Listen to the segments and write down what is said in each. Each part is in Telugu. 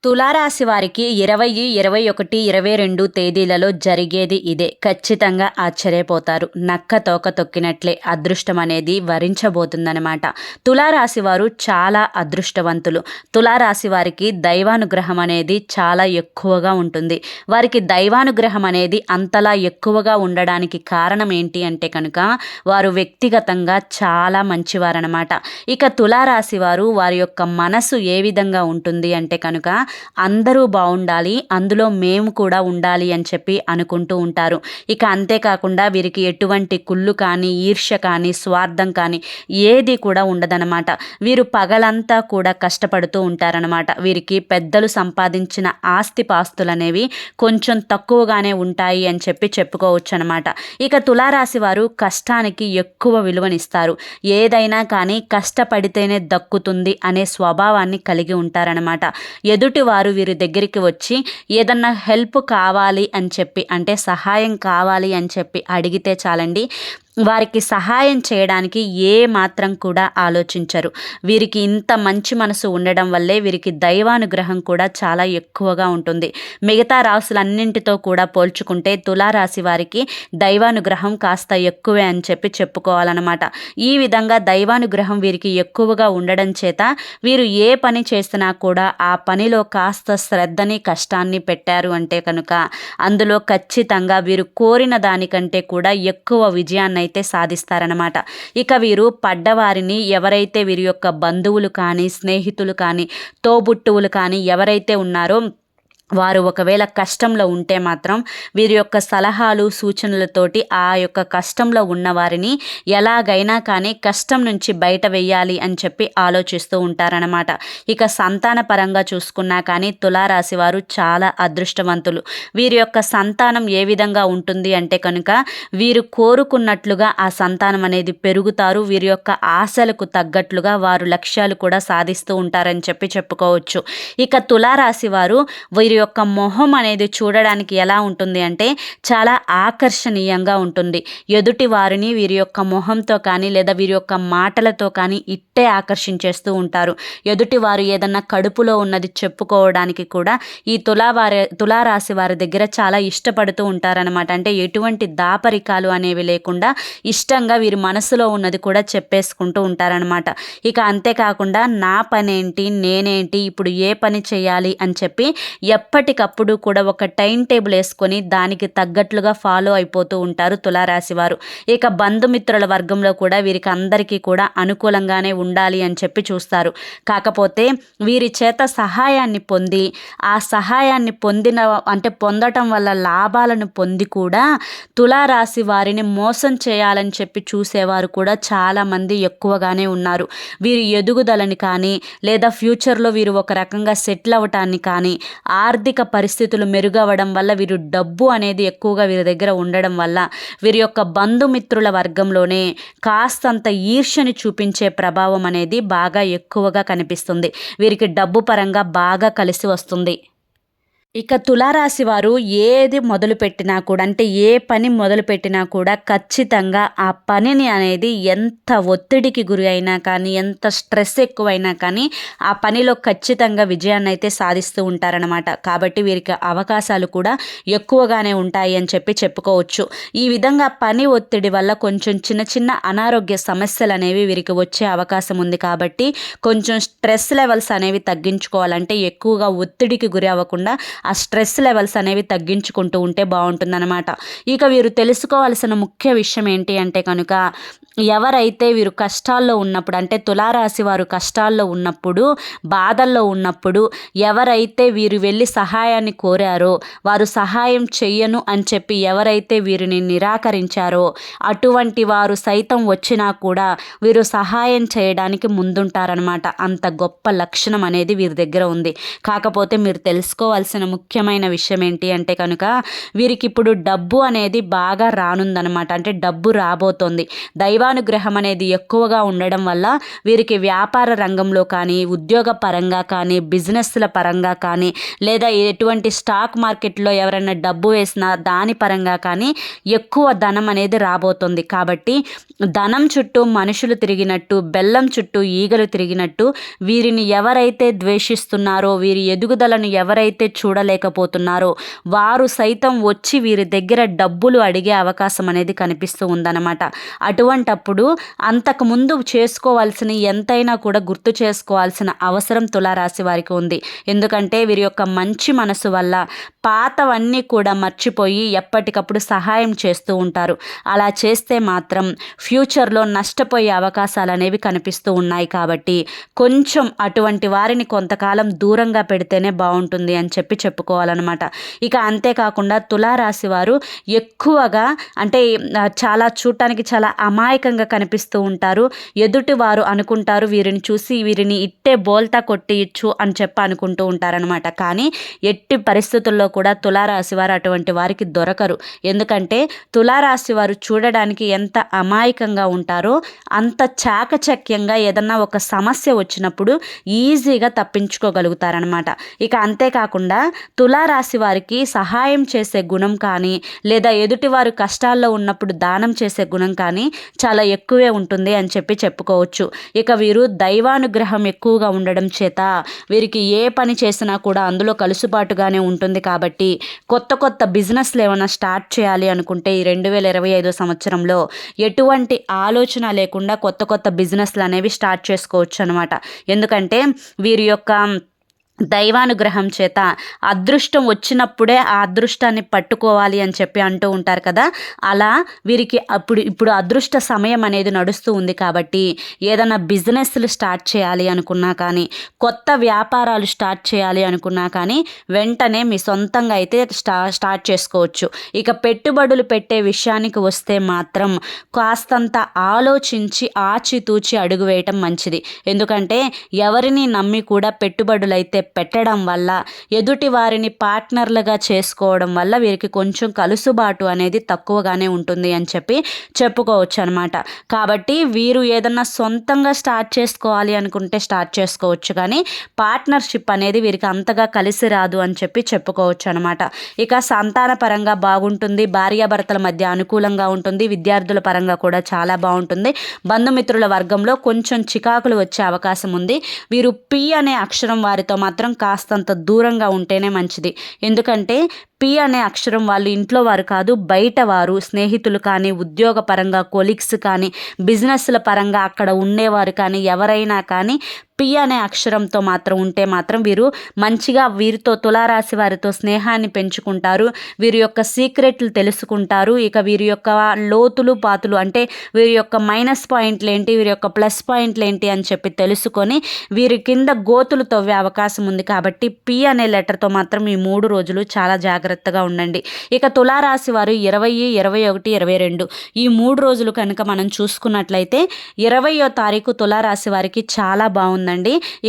తులారాశి వారికి 20, 21, 22 తేదీలలో జరిగేది ఇదే. ఖచ్చితంగా ఆశ్చర్యపోతారు. నక్క తోక తొక్కినట్లే అదృష్టం అనేది వరించబోతుందన్నమాట. తులారాశి వారు చాలా అదృష్టవంతులు. తులారాశి వారికి దైవానుగ్రహం అనేది చాలా ఎక్కువగా ఉంటుంది. వారికి దైవానుగ్రహం అనేది అంతలా ఎక్కువగా ఉండడానికి కారణం ఏంటి అంటే కనుక వారు వ్యక్తిగతంగా చాలా మంచివారనమాట. ఇక తులారాశి వారు వారి యొక్క మనసు ఏ విధంగా ఉంటుంది అంటే కనుక అందరూ బాగుండాలి, అందులో మేము కూడా ఉండాలి అని చెప్పి అనుకుంటూ ఉంటారు. ఇక అంతేకాకుండా వీరికి ఎటువంటి కుళ్ళు కానీ, ఈర్ష్య కానీ, స్వార్థం కానీ ఏది కూడా ఉండదనమాట. వీరు పగలంతా కూడా కష్టపడుతూ ఉంటారనమాట. వీరికి పెద్దలు సంపాదించిన ఆస్తిపాస్తులు అనేవి కొంచెం తక్కువగానే ఉంటాయి అని చెప్పి చెప్పుకోవచ్చు అనమాట. ఇక తులారాశి వారు కష్టానికి ఎక్కువ విలువనిస్తారు. ఏదైనా కానీ కష్టపడితేనే దక్కుతుంది అనే స్వభావాన్ని కలిగి ఉంటారనమాట. ఎదుటి వారు వీరి దగ్గరికి వచ్చి ఏదన్నా హెల్ప్ కావాలి అని చెప్పి, అంటే సహాయం కావాలి అని చెప్పి అడిగితే చాలండి, వారికి సహాయం చేయడానికి ఏ మాత్రం కూడా ఆలోచించరు. వీరికి ఇంత మంచి మనసు ఉండడం వల్లే వీరికి దైవానుగ్రహం కూడా చాలా ఎక్కువగా ఉంటుంది. మిగతా రాశులన్నింటితో కూడా పోల్చుకుంటే తులారాశి వారికి దైవానుగ్రహం కాస్త ఎక్కువే అని చెప్పి చెప్పుకోవాలన్నమాట. ఈ విధంగా దైవానుగ్రహం వీరికి ఎక్కువగా ఉండడం చేత వీరు ఏ పని చేసినా కూడా ఆ పనిలో కాస్త శ్రద్ధని, కష్టాన్ని పెట్టారు అంటే కనుక అందులో ఖచ్చితంగా వీరు కోరిన దానికంటే కూడా ఎక్కువ విజయాన్ని అయితే సాధిస్తారనమాట. ఇక వీరు పడ్డవారిని, ఎవరైతే వీరి యొక్క బంధువులు కానీ, స్నేహితులు కానీ, తోబుట్టువులు కానీ ఎవరైతే ఉన్నారో వారు ఒకవేళ కష్టంలో ఉంటే మాత్రం వీరి యొక్క సలహాలు, సూచనలతోటి ఆ యొక్క కష్టంలో ఉన్నవారిని ఎలాగైనా కానీ కష్టం నుంచి బయట వెయ్యాలి అని చెప్పి ఆలోచిస్తూ ఉంటారనమాట. ఇక సంతాన పరంగా చూసుకున్నా కానీ తులారాశి వారు చాలా అదృష్టవంతులు. వీరి యొక్క సంతానం ఏ విధంగా ఉంటుంది అంటే కనుక వీరు కోరుకున్నట్లుగా ఆ సంతానం అనేది పెరుగుతారు. వీరి యొక్క ఆశలకు తగ్గట్లుగా వారు లక్ష్యాలు కూడా సాధిస్తూ ఉంటారని చెప్పి చెప్పుకోవచ్చు. ఇక తులారాశి వారు వీరి యొక్క మొహం అనేది చూడడానికి ఎలా ఉంటుంది అంటే చాలా ఆకర్షణీయంగా ఉంటుంది. ఎదుటి వారిని వీరి యొక్క మొహంతో కానీ లేదా వీరి యొక్క మాటలతో కానీ ఇట్టే ఆకర్షించేస్తూ ఉంటారు. ఎదుటి వారు ఏదన్నా కడుపులో ఉన్నది చెప్పుకోవడానికి కూడా ఈ తులారాశి వారి దగ్గర చాలా ఇష్టపడుతూ ఉంటారనమాట. అంటే ఎటువంటి దాపరికాలు అనేవి లేకుండా ఇష్టంగా వీరి మనసులో ఉన్నది కూడా చెప్పేసుకుంటూ ఉంటారనమాట. ఇక అంతేకాకుండా నా పనేంటి, నేనేంటి, ఇప్పుడు ఏ పని చేయాలి అని చెప్పి ఎప్పటికప్పుడు కూడా ఒక టైం టేబుల్ వేసుకొని దానికి తగ్గట్లుగా ఫాలో అయిపోతూ ఉంటారు తులారాశి వారు. ఇక బంధుమిత్రుల వర్గంలో కూడా వీరికి అందరికీ కూడా అనుకూలంగానే ఉండాలి అని చెప్పి చూస్తారు. కాకపోతే వీరి చేత సహాయాన్ని పొంది ఆ సహాయాన్ని పొందటం వల్ల లాభాలను పొంది కూడా తులారాశి వారిని మోసం చేయాలని చెప్పి చూసేవారు కూడా చాలామంది ఎక్కువగానే ఉన్నారు. వీరి ఎదుగుదలని కానీ లేదా ఫ్యూచర్లో వీరు ఒక రకంగా సెటిల్ అవ్వటాన్ని కానీ, ఆర్థిక పరిస్థితులు మెరుగవడం వల్ల వీరు డబ్బు అనేది ఎక్కువగా వీరి దగ్గర ఉండడం వల్ల వీరి యొక్క బంధుమిత్రుల వర్గంలోనే కాస్తంత ఈర్ష్యని చూపించే ప్రభావం అనేది బాగా ఎక్కువగా కనిపిస్తుంది. వీరికి డబ్బు పరంగా బాగా కలిసి వస్తుంది. ఇక తులారాశి వారు ఏది మొదలుపెట్టినా కూడా, అంటే ఏ పని మొదలుపెట్టినా కూడా ఖచ్చితంగా ఆ పనిని అనేది ఎంత ఒత్తిడికి గురి అయినా కానీ, ఎంత స్ట్రెస్ ఎక్కువైనా కానీ ఆ పనిలో ఖచ్చితంగా విజయాన్ని అయితే సాధిస్తూ ఉంటారనమాట. కాబట్టి వీరికి అవకాశాలు కూడా ఎక్కువగానే ఉంటాయి అని చెప్పి చెప్పుకోవచ్చు. ఈ విధంగా పని ఒత్తిడి వల్ల కొంచెం చిన్న చిన్న అనారోగ్య సమస్యలు అనేవి వీరికి వచ్చే అవకాశం ఉంది. కాబట్టి కొంచెం స్ట్రెస్ లెవెల్స్ అనేవి తగ్గించుకోవాలంటే ఎక్కువగా ఒత్తిడికి గురి అవ్వకుండా ఆ స్ట్రెస్ లెవెల్స్ అనేవి తగ్గించుకుంటూ ఉంటే బాగుంటుందన్నమాట. ఇక వీరు తెలుసుకోవాల్సిన ముఖ్య విషయం ఏంటి అంటే కనుక ఎవరైతే వీరు కష్టాల్లో ఉన్నప్పుడు, అంటే తులారాశి వారు కష్టాల్లో ఉన్నప్పుడు, బాధల్లో ఉన్నప్పుడు ఎవరైతే వీరు వెళ్ళి సహాయాన్ని కోరారో, వారు సహాయం చెయ్యను అని చెప్పి ఎవరైతే వీరిని నిరాకరించారో అటువంటి వారు సైతం వచ్చినా కూడా వీరు సహాయం చేయడానికి ముందుంటారనమాట. అంత గొప్ప లక్షణం అనేది వీరి దగ్గర ఉంది. కాకపోతే మీరు తెలుసుకోవాల్సిన ముఖ్యమైన విషయం ఏంటి అంటే కనుక వీరికి ఇప్పుడు డబ్బు అనేది బాగా రానుందనమాట. అంటే డబ్బు రాబోతోంది. దైవ దైవానుగ్రహం అనేది ఎక్కువగా ఉండడం వల్ల వీరికి వ్యాపార రంగంలో కానీ, ఉద్యోగ పరంగా కానీ, బిజినెస్ల పరంగా కానీ, లేదా ఎటువంటి స్టాక్ మార్కెట్లో ఎవరైనా డబ్బు వేసినా దాని పరంగా కానీ ఎక్కువ ధనం అనేది రాబోతుంది. కాబట్టి ధనం చుట్టూ మనుషులు తిరిగినట్టు, బెల్లం చుట్టూ ఈగలు తిరిగినట్టు వీరిని ఎవరైతే ద్వేషిస్తున్నారో, వీరి ఎదుగుదలను ఎవరైతే చూడలేకపోతున్నారో వారు సైతం వచ్చి వీరి దగ్గర డబ్బులు అడిగే అవకాశం అనేది కనిపిస్తూ ఉందన్నమాట. అటువంటప్పుడు అంతకుముందు చేసుకోవాల్సిన ఎంతైనా కూడా గుర్తు చేసుకోవాల్సిన అవసరం తులారాశి వారికి ఉంది. ఎందుకంటే వీరి యొక్క మంచి మనసు వల్ల పాతవన్నీ కూడా మర్చిపోయి ఎప్పటికప్పుడు సహాయం చేస్తూ ఉంటారు. అలా చేస్తే మాత్రం ఫ్యూచర్లో నష్టపోయే అవకాశాలు అనేవి కనిపిస్తూ ఉన్నాయి. కాబట్టి కొంచెం అటువంటి వారిని కొంతకాలం దూరంగా పెడితేనే బాగుంటుంది అని చెప్పుకోవాలన్నమాట. ఇక అంతేకాకుండా తులారాశి వారు ఎక్కువగా అంటే చాలా చూడటానికి చాలా అమాయకంగా కనిపిస్తూ ఉంటారు. ఎదుటి వారు అనుకుంటారు వీరిని చూసి వీరిని ఇట్టే బోల్తా కొట్టియచ్చు అని అనుకుంటూ ఉంటారనమాట. కానీ ఎట్టి పరిస్థితుల్లో కూడా తులారాశి వారు అటువంటి వారికి దొరకరు. ఎందుకంటే తులారాశి వారు చూడడానికి ఎంత అమాయకంగా ఉంటారో అంత చాకచక్యంగా ఏదన్నా ఒక సమస్య వచ్చినప్పుడు ఈజీగా తప్పించుకోగలుగుతారనమాట. ఇక అంతేకాకుండా తులారాశి వారికి సహాయం చేసే గుణం కానీ, లేదా ఎదుటివారు కష్టాల్లో ఉన్నప్పుడు దానం చేసే గుణం కానీ చాలా ఎక్కువే ఉంటుంది అని చెప్పుకోవచ్చు. ఇక వీరు దైవానుగ్రహం ఎక్కువగా ఉండడం చేత వీరికి ఏ పని చేసినా కూడా అందులో కలుసుబాటుగానే ఉంటుంది. కాబట్టి కొత్త బిజినెస్లు ఏమైనా స్టార్ట్ చేయాలి అనుకుంటే ఈ 2025 సంవత్సరంలో ఎటువంటి ఆలోచన లేకుండా కొత్త బిజినెస్లు అనేవి స్టార్ట్ చేసుకోవచ్చు అనమాట. ఎందుకంటే వీరి యొక్క దైవానుగ్రహం చేత అదృష్టం వచ్చినప్పుడే ఆ అదృష్టాన్ని పట్టుకోవాలి అని అంటూ ఉంటారు కదా. అలా వీరికి ఇప్పుడు అదృష్ట సమయం అనేది నడుస్తూ ఉంది. కాబట్టి ఏదైనా బిజినెస్లు స్టార్ట్ చేయాలి అనుకున్నా కానీ, కొత్త వ్యాపారాలు స్టార్ట్ చేయాలి అనుకున్నా కానీ వెంటనే మీ సొంతంగా అయితే స్టార్ట్ చేసుకోవచ్చు. ఇక పెట్టుబడులు పెట్టే విషయానికి వస్తే మాత్రం కాస్తంత ఆలోచించి ఆచితూచి అడుగు వేయటం మంచిది. ఎందుకంటే ఎవరిని నమ్మి కూడా పెట్టుబడులు అయితే పెట్టడం వల్ల, ఎదుటి వారిని పార్ట్నర్లుగా చేసుకోవడం వల్ల వీరికి కొంచెం కలుసుబాటు అనేది తక్కువగానే ఉంటుంది అని చెప్పుకోవచ్చు అనమాట. కాబట్టి వీరు ఏదన్నా సొంతంగా స్టార్ట్ చేసుకోవాలి అనుకుంటే స్టార్ట్ చేసుకోవచ్చు, కానీ పార్ట్నర్షిప్ అనేది వీరికి అంతగా కలిసి రాదు అని చెప్పుకోవచ్చు అనమాట. ఇక సంతాన పరంగా బాగుంటుంది, భార్యాభర్తల మధ్య అనుకూలంగా ఉంటుంది, విద్యార్థుల పరంగా కూడా చాలా బాగుంటుంది. బంధుమిత్రుల వర్గంలో కొంచెం చికాకులు వచ్చే అవకాశం ఉంది. వీరు పి అనే అక్షరం వారితో మాత్రం కాస్తంత దూరంగా ఉంటేనే మంచిది. ఎందుకంటే పి అనే అక్షరం వాళ్ళు ఇంట్లో వారు కాదు, బయట వారు, స్నేహితులు కానీ, ఉద్యోగ పరంగా కొలీగ్స్ కానీ, బిజినెస్ల పరంగా అక్కడ ఉండేవారు కానీ, ఎవరైనా కానీ పి అనే అక్షరంతో మాత్రం ఉంటే మాత్రం వీరు మంచిగా వీరితో తులారాశి వారితో స్నేహాన్ని పెంచుకుంటారు. వీరి యొక్క సీక్రెట్లు తెలుసుకుంటారు. ఇక వీరి యొక్క లోతులు పాతులు అంటే వీరి యొక్క మైనస్ పాయింట్లు ఏంటి, వీరి యొక్క ప్లస్ పాయింట్లు ఏంటి అని తెలుసుకొని వీరి కింద గోతులు తవ్వే అవకాశం ఉంది. కాబట్టి పి అనే లెటర్తో మాత్రం ఈ 3 రోజులు చాలా జాగ్రత్తగా ఉండండి. ఇక తులారాశి వారు 20, 21, 22 ఈ 3 రోజులు కనుక మనం చూసుకున్నట్లయితే 20వ తారీఖు తులారాశి వారికి చాలా బాగుందండి.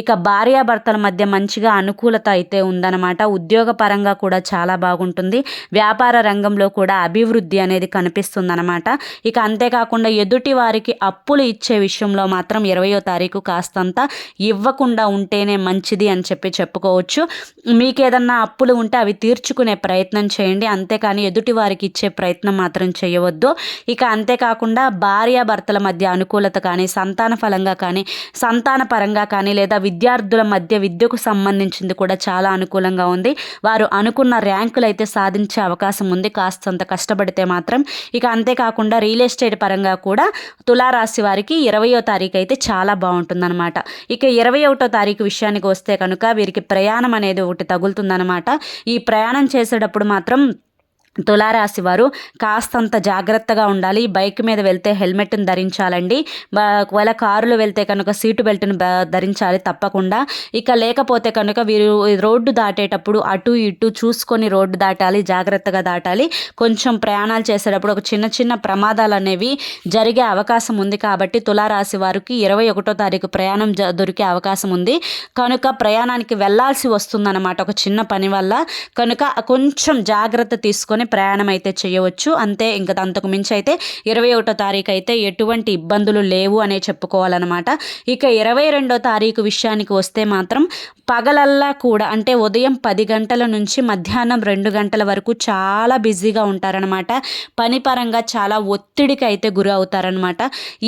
ఇక భార్యాభర్తల మధ్య మంచిగా అనుకూలత అయితే ఉందన్నమాట. ఉద్యోగ పరంగా కూడా చాలా బాగుంటుంది. వ్యాపార రంగంలో కూడా అభివృద్ధి అనేది కనిపిస్తుందన్నమాట. ఇక అంతేకాకుండా ఎదుటి వారికి అప్పులు ఇచ్చే విషయంలో మాత్రం 20వ తారీఖు కాస్తంత ఇవ్వకుండా ఉంటేనే మంచిది అని చెప్పుకోవచ్చు. మీకు ఏదన్నా అప్పులు ఉంటే అవి తీర్చుకునే ప్రయత్నం చేయండి, అంతేకాని ఎదుటి వారికి ఇచ్చే ప్రయత్నం మాత్రం చేయవద్దు. ఇక అంతేకాకుండా భార్యాభర్తల మధ్య అనుకూలత కానీ, సంతాన ఫలంగా కానీ, సంతాన పరంగా కానీ, లేదా విద్యార్థుల మధ్య విద్యకు సంబంధించింది కూడా చాలా అనుకూలంగా ఉంది. వారు అనుకున్న ర్యాంకులు అయితే సాధించే అవకాశం ఉంది కాస్తంత కష్టపడితే మాత్రం. ఇక అంతేకాకుండా రియల్ ఎస్టేట్ పరంగా కూడా తులారాశి వారికి 20వ తారీఖు అయితే చాలా బాగుంటుందన్నమాట. ఇక 21వ తారీఖు విషయానికి వస్తే కనుక వీరికి ప్రయాణం అనేది ఒకటి తగులుతుందన్నమాట. ఈ ప్రయాణం చేసేటప్పుడు మాత్రం తులారాశి వారు కాస్తంత జాగ్రత్తగా ఉండాలి. బైక్ మీద వెళ్తే హెల్మెట్ని ధరించాలండి. ఒకవేళ కారులో వెళ్తే కనుక సీటు బెల్ట్ని ధరించాలి తప్పకుండా. ఇక లేకపోతే కనుక వీరు రోడ్డు దాటేటప్పుడు అటు ఇటు చూసుకొని రోడ్డు దాటాలి, జాగ్రత్తగా దాటాలి. కొంచెం ప్రయాణాలు చేసేటప్పుడు ఒక చిన్న ప్రమాదాలు అనేవి జరిగే అవకాశం ఉంది. కాబట్టి తులారాశి వారికి 21వ తారీఖు ప్రయాణం దొరికే అవకాశం ఉంది. కనుక ప్రయాణానికి వెళ్ళాల్సి వస్తుందన్నమాట ఒక చిన్న పని వల్ల. కనుక కొంచెం జాగ్రత్త తీసుకొని ప్రయాణం అయితే చేయవచ్చు అంతే. ఇంకా అంతకు మించి అయితే 21వ తారీఖు అయితే ఎటువంటి ఇబ్బందులు లేవు అనే చెప్పుకోవాలన్నమాట. ఇక 22వ తారీఖు విషయానికి వస్తే మాత్రం పగలల్లా కూడా అంటే ఉదయం 10 గంటల నుంచి మధ్యాహ్నం 2 గంటల వరకు చాలా బిజీగా ఉంటారనమాట. పని పరంగా చాలా ఒత్తిడికి అయితే గురి అవుతారనమాట.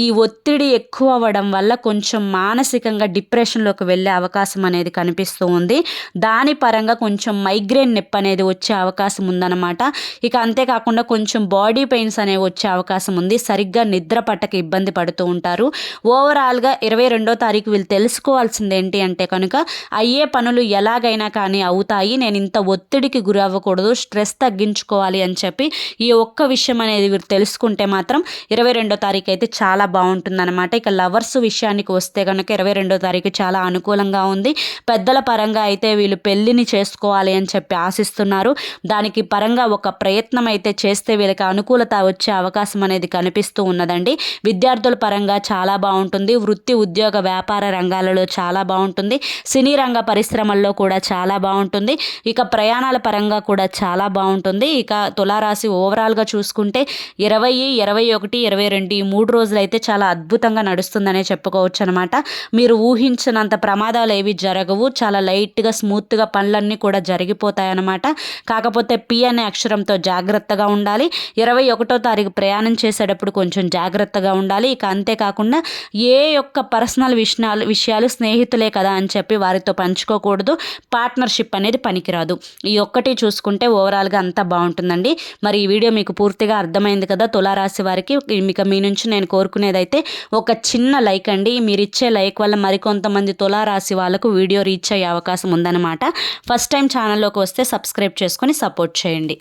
ఈ ఒత్తిడి ఎక్కువ అవ్వడం వల్ల కొంచెం మానసికంగా డిప్రెషన్లోకి వెళ్ళే అవకాశం అనేది కనిపిస్తూ ఉంది. దాని పరంగా కొంచెం మైగ్రేన్ నొప్పి అనేది వచ్చే అవకాశం ఉందన్నమాట. ఇక అంతేకాకుండా కొంచెం బాడీ పెయిన్స్ అనేవి వచ్చే అవకాశం ఉంది. సరిగ్గా నిద్ర పట్టక ఇబ్బంది పడుతూ ఉంటారు. ఓవరాల్గా 22వ తారీఖు వీళ్ళు తెలుసుకోవాల్సింది ఏంటి అంటే కనుక అయ్యే పనులు ఎలాగైనా కానీ అవుతాయి, నేను ఇంత ఒత్తిడికి గురి అవ్వకూడదు, స్ట్రెస్ తగ్గించుకోవాలి అని చెప్పి ఈ ఒక్క విషయం అనేది వీరు తెలుసుకుంటే మాత్రం 22వ తారీఖు అయితే చాలా బాగుంటుందన్నమాట. ఇక లవర్స్ విషయానికి వస్తే కనుక 22వ తారీఖు చాలా అనుకూలంగా ఉంది. పెద్దల పరంగా అయితే వీళ్ళు పెళ్ళిని చేసుకోవాలి అని చెప్పి ఆశిస్తున్నారు. దానికి పరంగా ఒక ప్రయత్నం అయితే చేస్తే వీళ్ళకి అనుకూలత వచ్చే అవకాశం అనేది కనిపిస్తూ ఉన్నదండి. విద్యార్థుల పరంగా చాలా బాగుంటుంది. వృత్తి ఉద్యోగ వ్యాపార రంగాలలో చాలా బాగుంటుంది. సినీ రంగ పరిశ్రమల్లో కూడా చాలా బాగుంటుంది. ఇక ప్రయాణాల పరంగా కూడా చాలా బాగుంటుంది. ఇక తులారాశి ఓవరాల్గా చూసుకుంటే 20, 21, 22 ఈ 3 రోజులు అయితే చాలా అద్భుతంగా నడుస్తుందనే చెప్పుకోవచ్చు అనమాట. మీరు ఊహించినంత ప్రమాదాలు ఏవి జరగవు. చాలా లైట్గా స్మూత్గా పనులన్నీ కూడా జరిగిపోతాయి అన్నమాట. కాకపోతే పి అనే అక్షరంతో జాగ్రత్తగా ఉండాలి. 21వ తారీఖు ప్రయాణం చేసేటప్పుడు కొంచెం జాగ్రత్తగా ఉండాలి. ఇక అంతేకాకుండా ఏ యొక్క పర్సనల్ విషయాలు స్నేహితులే కదా అని చెప్పి వారితో పంచుకోకూడదు. పార్ట్నర్షిప్ అనేది పనికిరాదు. ఈ ఒక్కటి చూసుకుంటే ఓవరాల్గా అంతా బాగుంటుందండి. మరి ఈ వీడియో మీకు పూర్తిగా అర్థమైంది కదా తులారాశి వారికి. ఇక మీ నుంచి నేను కోరుకునేదైతే ఒక చిన్న లైక్ అండి. మీరు ఇచ్చే లైక్ వల్ల మరికొంతమంది తులారాశి వాళ్ళకు వీడియో రీచ్ అయ్యే అవకాశం ఉందన్నమాట. ఫస్ట్ టైం ఛానల్లోకి వస్తే సబ్స్క్రైబ్ చేసుకొని సపోర్ట్ చేయండి.